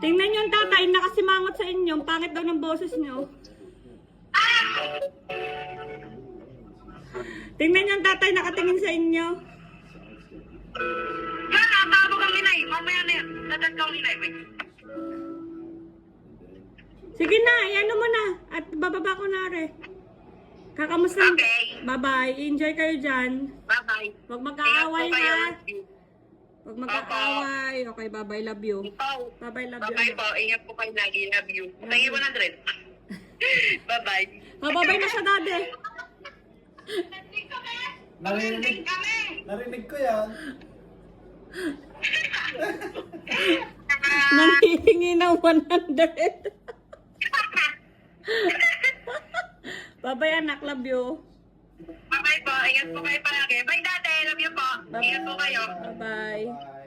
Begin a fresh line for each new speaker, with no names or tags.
Tingnan nyo ang tatay, nakasimangot sa inyo. Ang pangit daw ng boses nyo. Tingnan nyo ang tatay, nakatingin sa inyo.
Yan, natawag ang inay. Mamaya na yan. Natat ka ang inay. Wait.
Sige na, iano mo na. At bababa ko na rin. Kakamusta?
Okay.
Bye-bye. Enjoy kayo dyan.
Bye-bye.
Huwag mag-aaway
Ingat po kayo.
ha. Huwag mag-aaway. Okay, bye-bye. Love you.
Ikaw.
Bye-bye. Love you.
Bye-bye po. Ingat po kayo lagi. Love you. Thank you 100. Bye-bye.
Mababay na siya, dade.
Narinig ko yan.
Nanghihingi ng 100. Bye-bye, anak. Love you.
Bye-bye po. Ingat po kayo palagi. Bye, dati. Love you po. Ingat po kayo.
Bye-bye.
Bye.